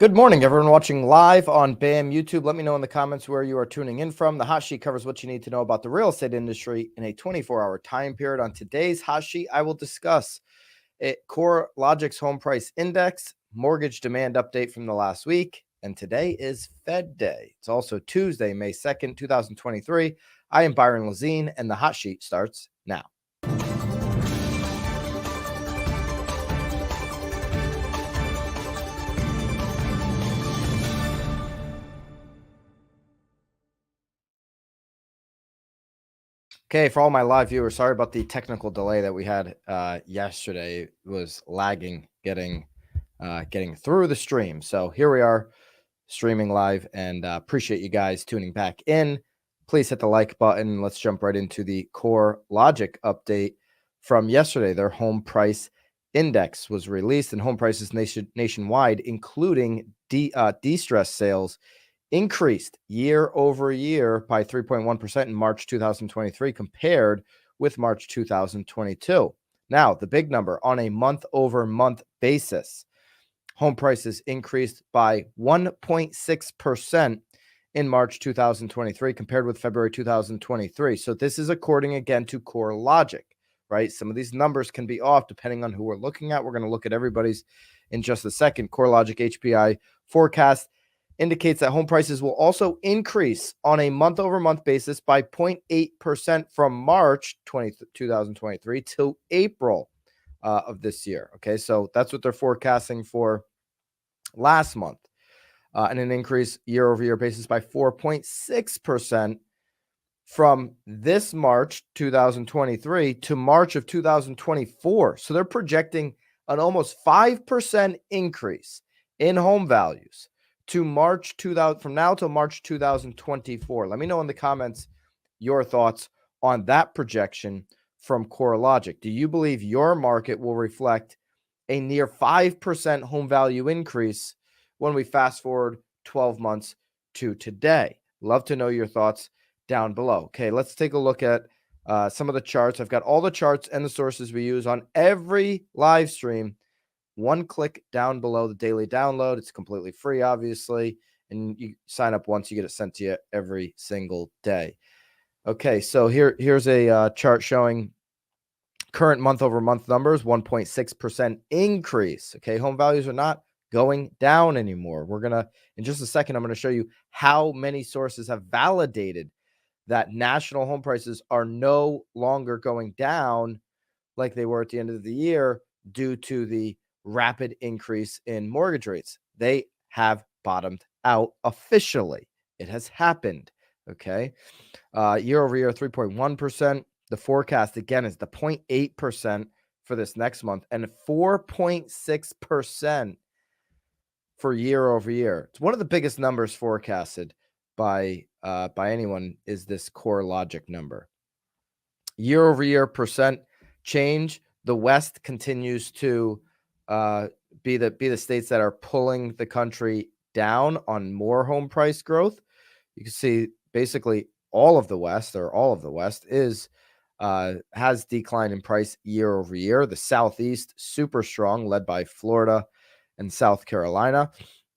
Good morning, everyone watching live on BAM YouTube. Let me know in the comments where you are tuning in from. The Hot Sheet covers what you need to know about the real estate industry in a 24-hour time period. On today's Hot Sheet, I will discuss CoreLogic's home price index, mortgage demand update from the last week, and today is Fed Day. It's also Tuesday, May 2nd, 2023. I am Byron Lazine, and the Hot Sheet starts now. Okay, for all my live viewers, sorry about the technical delay that we had yesterday. It was lagging getting through the stream. So here we are streaming live, and appreciate you guys tuning back in. Please hit the like button. Let's jump right into the CoreLogic update from yesterday. Their home price index was released, and home prices nationwide, including distressed sales, increased year over year by 3.1% in March 2023 compared with March 2022. Now, the big number on a month over month basis, home prices increased by 1.6% in March 2023 compared with February 2023. So this is according again to CoreLogic, right? Some of these numbers can be off depending on who we're looking at. We're going to look at everybody's in just a second. CoreLogic HPI forecast indicates that home prices will also increase on a month-over-month basis by 0.8% from March 2023 to April of this year. Okay, so that's what they're forecasting for last month, and an increase year-over-year basis by 4.6% from this March 2023 to March of 2024. So they're projecting an almost 5% increase in home values to March 2000 from now till March 2024. Let me know in the comments your thoughts on that projection from CoreLogic. Do you believe your market will reflect a near 5% home value increase when we fast forward 12 months to today? Love to know your thoughts down below. Okay, let's take a look at some of the charts. I've got all the charts and the sources we use on every live stream. One click down below the daily download. It's completely free, obviously, and you sign up once, you get it sent to you every single day. Okay, so here's a chart showing current month-over-month numbers, 1.6% increase. Okay, home values are not going down anymore. We're going to, in just a second, I'm going to show you how many sources have validated that national home prices are no longer going down like they were at the end of the year due to the rapid increase in mortgage rates. They have bottomed out officially. It has happened. Okay. Year over year, 3.1%. The forecast again is the 0.8% for this next month and 4.6% for year over year. It's one of the biggest numbers forecasted by anyone is this CoreLogic number. Year over year percent change. The West continues to be the states that are pulling the country down on more home price growth. You can see basically all of the West is has decline in price year over year. The Southeast super strong, led by Florida and South Carolina,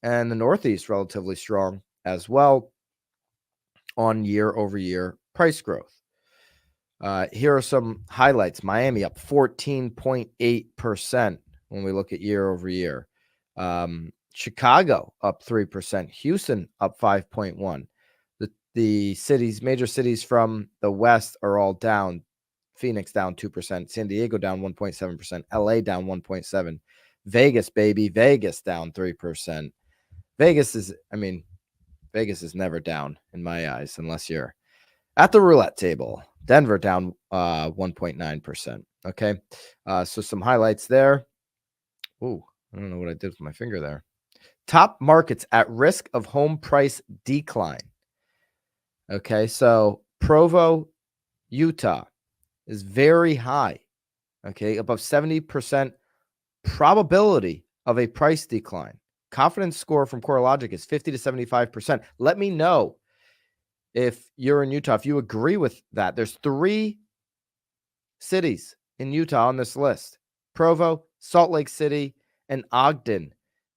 and the Northeast relatively strong as well on year over year price growth. Here are some highlights. Miami up 14.8% when we look at year over year. Chicago up 3%. Houston up 5.1%. The major cities from the West are all down. Phoenix down 2%. San Diego down 1.7%. LA down 1.7%. Vegas, baby. Vegas down 3%. Vegas is never down in my eyes unless you're at the roulette table. Denver down 1.9%. Okay. So some highlights there. Ooh, I don't know what I did with my finger there. Top markets at risk of home price decline. Okay. So Provo, Utah is very high. Okay. Above 70% probability of a price decline. Confidence score from CoreLogic is 50 to 75%. Let me know if you're in Utah, if you agree with that. There's 3 cities in Utah on this list: Provo, Salt Lake City, and Ogden.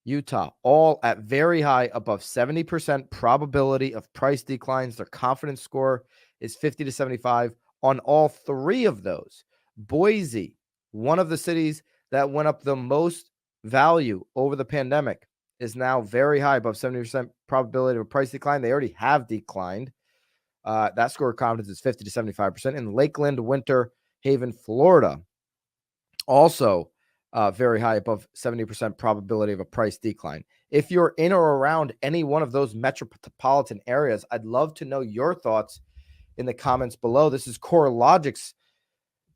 Utah, all at very high, above 70% probability of price declines. Their confidence score is 50 to 75 on all three of those. Boise, one of the cities that went up the most value over the pandemic, is now very high, above 70% probability of a price decline. They already have declined. That score of confidence is 50 to 75%. In Lakeland, Winter Haven, Florida, also very high, above 70% probability of a price decline. If you're in or around any one of those metropolitan areas, I'd love to know your thoughts in the comments below. This is CoreLogic's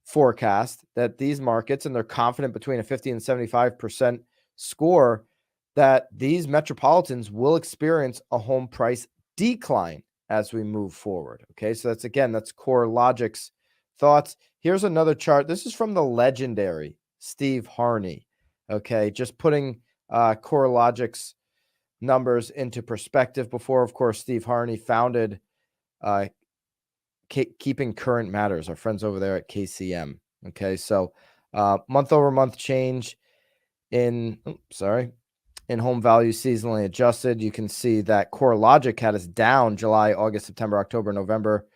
forecast that these markets, and they're confident between a 50 and 75% score, that these metropolitans will experience a home price decline as we move forward. Okay, so that's CoreLogic's thoughts. Here's another chart. This is from the legendary Steve Harney. Okay, just putting CoreLogic's numbers into perspective. Before, of course, Steve Harney founded Keeping Current Matters, our friends over there at KCM. Okay, so month over month change in home value seasonally adjusted. You can see that CoreLogic had us down July, August, September, October, November,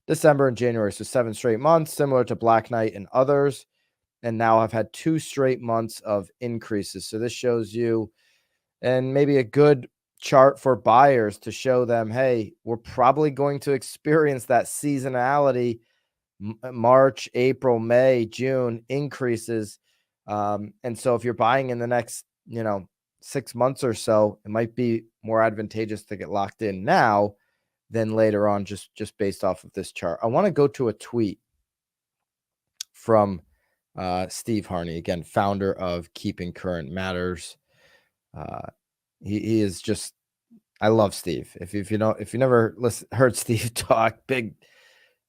December, and January. So 7 straight months, similar to Black Knight and others. And now I've had 2 straight months of increases. So this shows you, and maybe a good chart for buyers to show them, hey, we're probably going to experience that seasonality, March, April, May, June increases. And so if you're buying in the next, 6 months or so, it might be more advantageous to get locked in now than later on, just based off of this chart. I want to go to a tweet from Steve Harney, again, founder of Keeping Current Matters. He is just, I love Steve. If you never heard Steve talk, big,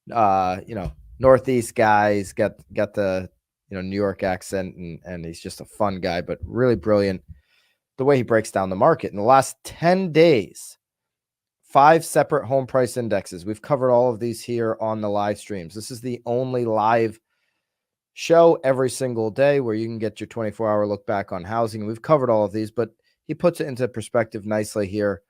Northeast guy. He's got the New York accent, and he's just a fun guy, but really brilliant the way he breaks down the market. In the last 10 days, 5 separate home price indexes. We've covered all of these here on the live streams. This is the only live show every single day where you can get your 24-hour look back on housing. We've covered all of these, but he puts it into perspective nicely here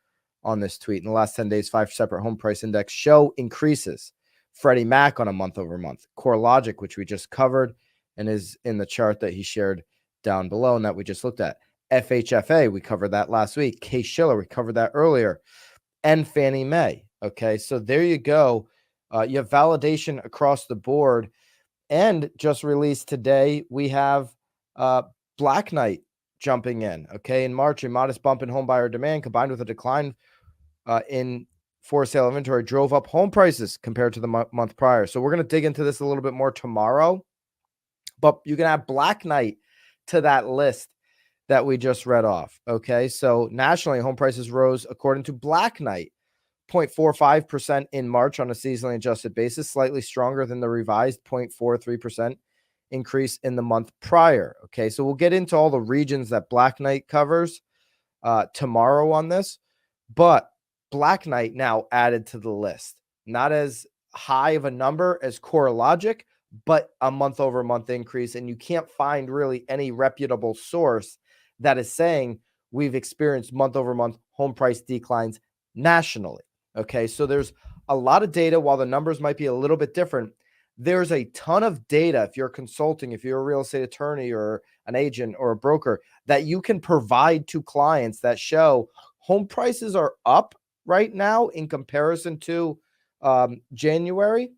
on this tweet. In the last 10 days, 5 separate home price index show increases. Freddie Mac on a month over month. CoreLogic, which we just covered and is in the chart that he shared down below and that we just looked at. FHFA, we covered that last week. Case-Shiller, we covered that earlier. And Fannie Mae. Okay, so there you go. You have validation across the board. And just released today, we have Black Knight jumping in. Okay, in March, a modest bump in home buyer demand combined with a decline in for sale inventory drove up home prices compared to the month prior. So we're going to dig into this a little bit more tomorrow. But you can add Black Knight to that list that we just read off. Okay, so nationally, home prices rose according to Black Knight 0.45% in March on a seasonally adjusted basis, slightly stronger than the revised 0.43% increase in the month prior. Okay, so we'll get into all the regions that Black Knight covers tomorrow on this, but Black Knight now added to the list. Not as high of a number as CoreLogic, but a month over month increase, and you can't find really any reputable source that is saying we've experienced month over month home price declines nationally. Okay, so there's a lot of data. While the numbers might be a little bit different, there's a ton of data. If you're consulting, if you're a real estate attorney or an agent or a broker, that you can provide to clients that show home prices are up right now in comparison to January.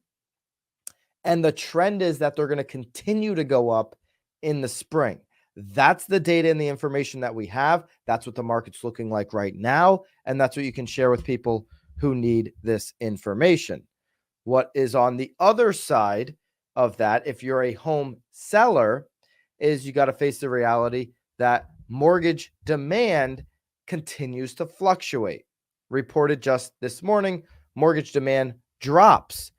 And the trend is that they're going to continue to go up in the spring. That's the data and the information that we have. That's what the market's looking like right now. And that's what you can share with people who need this information. What is on the other side of that, if you're a home seller, is you got to face the reality that mortgage demand continues to fluctuate. Reported just this morning, mortgage demand drops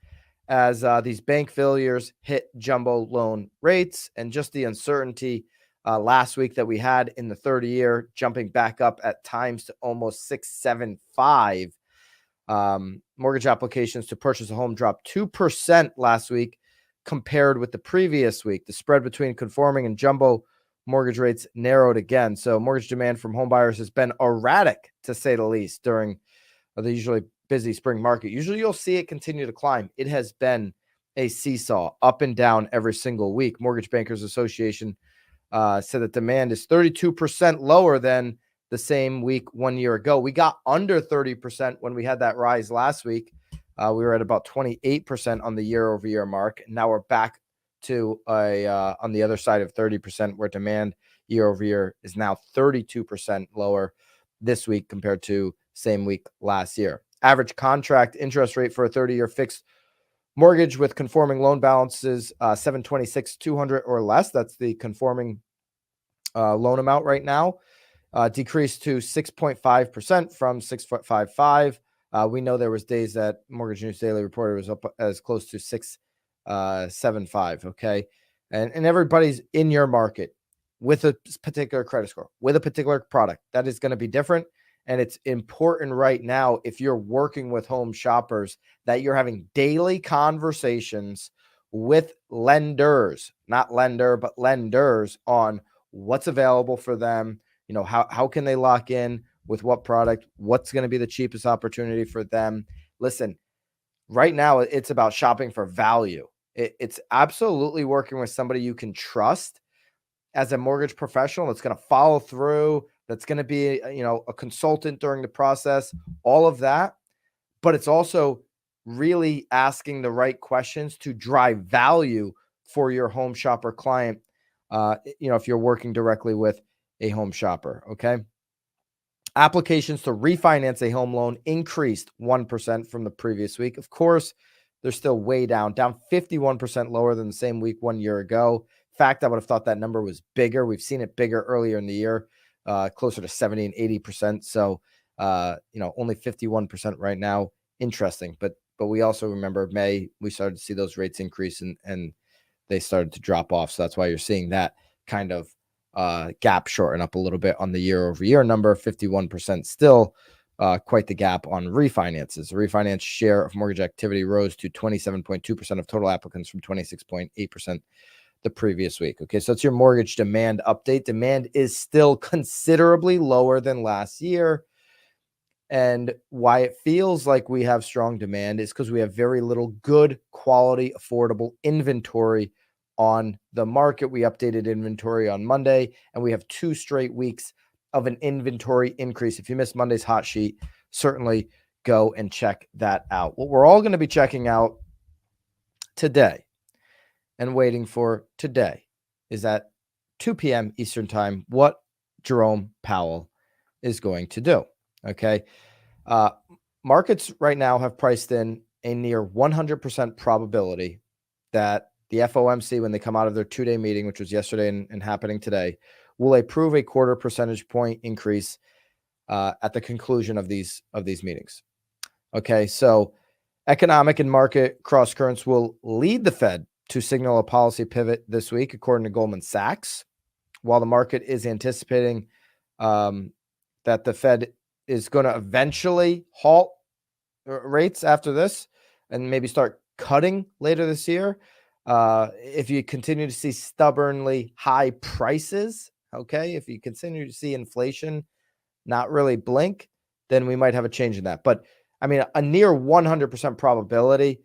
as these bank failures hit jumbo loan rates, and just the uncertainty last week that we had in the 30-year jumping back up at times to almost 6.75. Mortgage applications to purchase a home dropped 2% last week compared with the previous week. The spread between conforming and jumbo mortgage rates narrowed again. So mortgage demand from home buyers has been erratic, to say the least, during the usually busy spring market. Usually you'll see it continue to climb. It has been a seesaw up and down every single week. Mortgage Bankers Association said that demand is 32% lower than the same week 1 year ago. We got under 30% when we had that rise last week. We were at about 28% on the year-over-year mark. Now we're back to on the other side of 30%, where demand year-over-year is now 32% lower this week compared to same week last year. Average contract interest rate for a 30-year fixed mortgage with conforming loan balances, 726,200 or less. That's the conforming loan amount right now. Decreased to 6.5% from 6.55. We know there was days that Mortgage News Daily reported was up as close to 6.75. Okay, and everybody's in your market with a particular credit score, with a particular product that is going to be different. And it's important right now, if you're working with home shoppers, that you're having daily conversations with lenders, not lender, but lenders, on what's available for them. You know, how can they lock in with what product? What's going to be the cheapest opportunity for them? Listen, right now it's about shopping for value. It's absolutely working with somebody you can trust as a mortgage professional that's going to follow through, that's going to be, a consultant during the process, all of that. But it's also really asking the right questions to drive value for your home shopper client, if you're working directly with a home shopper. Okay. Applications to refinance a home loan increased 1% from the previous week. Of course, they're still way down 51% lower than the same week 1 year ago. In fact, I would have thought that number was bigger. We've seen it bigger earlier in the year, closer to 70 and 80%. So, only 51% right now. Interesting. But we also remember May, we started to see those rates increase and they started to drop off. So that's why you're seeing that kind of gap shorten up a little bit on the year-over-year number. 51% still quite the gap on refinances. The refinance share of mortgage activity rose to 27.2% of total applicants from 26.8% the previous week. Okay, so it's your mortgage demand update. Demand is still considerably lower than last year. And why it feels like we have strong demand is because we have very little good quality, affordable inventory on the market. We updated inventory on Monday, and we have 2 straight weeks of an inventory increase. If you missed Monday's hot sheet, certainly go and check that out. What we're all going to be checking out today and waiting for today is at 2 p.m. Eastern time what Jerome Powell is going to do. Okay. Markets right now have priced in a near 100% probability that the FOMC, when they come out of their 2-day meeting, which was yesterday and happening today, will approve a 0.25 percentage point increase at the conclusion of these meetings. Okay, so economic and market cross currents will lead the Fed to signal a policy pivot this week, according to Goldman Sachs, while the market is anticipating that the Fed is going to eventually halt rates after this and maybe start cutting later this year. If you continue to see stubbornly high prices, okay, if you continue to see inflation not really blink, then we might have a change in that. But I mean, a near 100% probability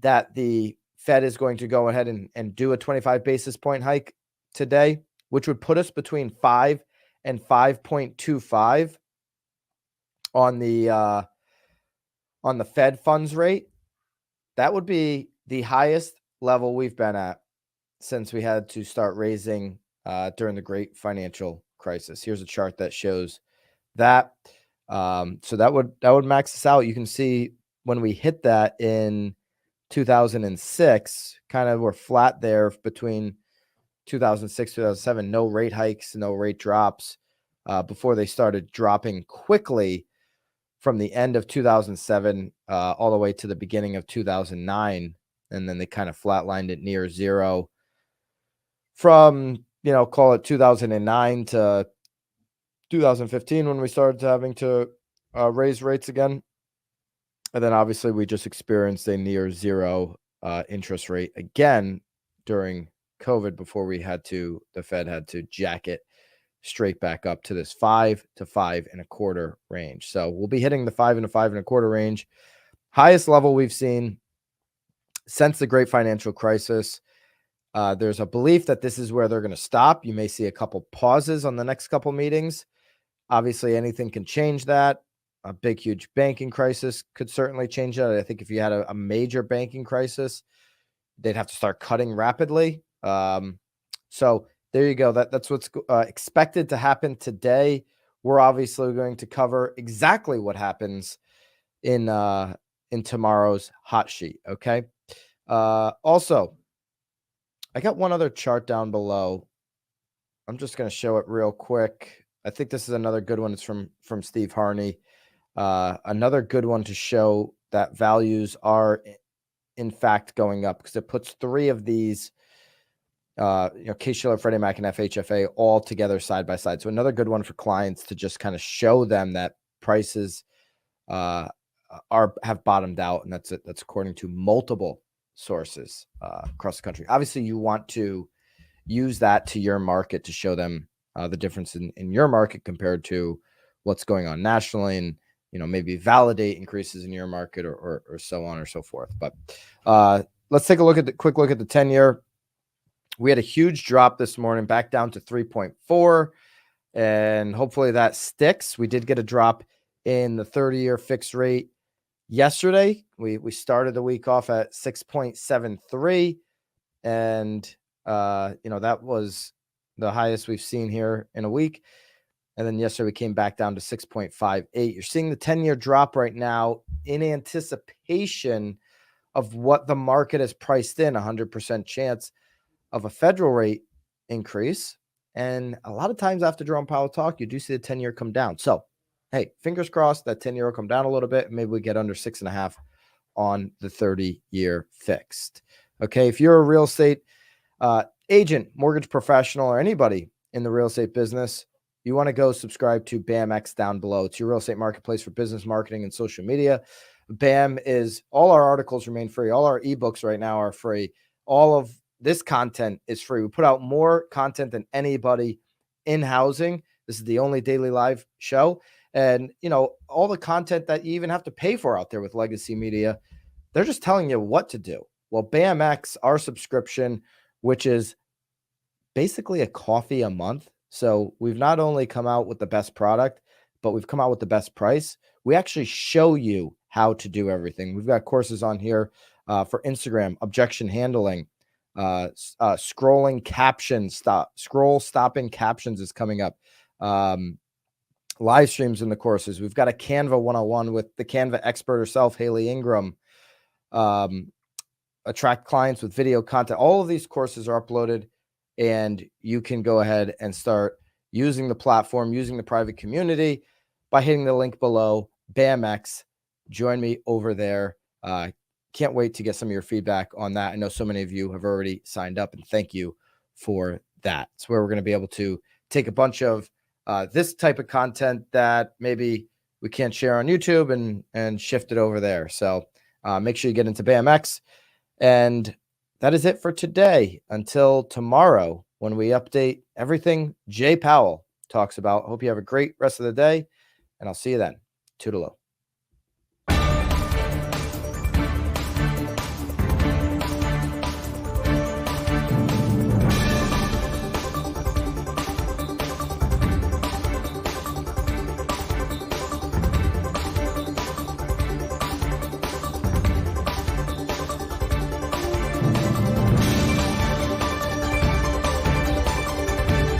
that the Fed is going to go ahead and do a 25 basis point hike today, which would put us between 5 and 5.25 on the Fed funds rate. That would be the highest level we've been at since we had to start raising during the great financial crisis. Here's a chart that shows that. So that would max us out. You can see when we hit that in 2006, kind of we're flat there between 2006, 2007, no rate hikes, no rate drops before they started dropping quickly from the end of 2007 all the way to the beginning of 2009. And then they kind of flatlined it near zero from, call it 2009 to 2015 when we started having to raise rates again. And then obviously we just experienced a near zero interest rate again during COVID before the Fed had to jack it straight back up to this 5 to 5.25 range. So we'll be hitting the 5 and a 5.25 range, highest level we've seen since the great financial crisis. There's a belief that this is where they're going to stop. You may see a couple pauses on the next couple meetings. Obviously, anything can change that. A big, huge banking crisis could certainly change that. I think if you had a major banking crisis, they'd have to start cutting rapidly. So there you go. That's what's expected to happen today. We're obviously going to cover exactly what happens in tomorrow's hot sheet. Okay. Also, I got one other chart down below. I'm just going to show it real quick. I think this is another good one. It's from Steve Harney. Another good one to show that values are in fact going up, because it puts three of these, Case-Shiller, Freddie Mac, and FHFA all together side by side. So another good one for clients to just kind of show them that prices have bottomed out, and that's according to multiple sources across the country. Obviously, you want to use that to your market to show them the difference in your market compared to what's going on nationally, and maybe validate increases in your market or so on or so forth. But let's take a quick look at the 10-year. We had a huge drop this morning, back down to 3.4, and hopefully that sticks. We did get a drop in the 30-year fixed rate yesterday. We started the week off at 6.73, and that was the highest we've seen here in a week. And then yesterday we came back down to 6.58. You're seeing the 10-year drop right now in anticipation of what the market has priced in, 100% chance of a federal rate increase. And a lot of times after Jerome Powell talk, you do see the 10-year come down. So, hey, fingers crossed that 10-year will come down a little bit. Maybe we get under 6.5 on the 30-year fixed. Okay, if you're a real estate agent, mortgage professional, or anybody in the real estate business, you want to go subscribe to BAMX down below. It's your real estate marketplace for business, marketing, and social media. BAM is, all our articles remain free. All our ebooks right now are free. All of this content is free. We put out more content than anybody in housing. This is the only daily live show. And, all the content that you even have to pay for out there with legacy media, they're just telling you what to do. Well, BAMX, our subscription, which is basically a coffee a month. So we've not only come out with the best product, but we've come out with the best price. We actually show you how to do everything. We've got courses on here for Instagram, objection handling, scrolling captions, stopping captions is coming up. Live streams in the courses. We've got a Canva 101 with the Canva expert herself, Haley Ingram. Attract clients with video content. All of these courses are uploaded, and you can go ahead and start using the platform, using the private community by hitting the link below, BAMX. Join me over there. Can't wait to get some of your feedback on that. I know so many of you have already signed up, and thank you for that. It's where we're going to be able to take a bunch of this type of content that maybe we can't share on YouTube and shift it over there. So make sure you get into BAMX. And that is it for today. Until tomorrow, when we update everything Jay Powell talks about. Hope you have a great rest of the day, and I'll see you then. Toodaloo.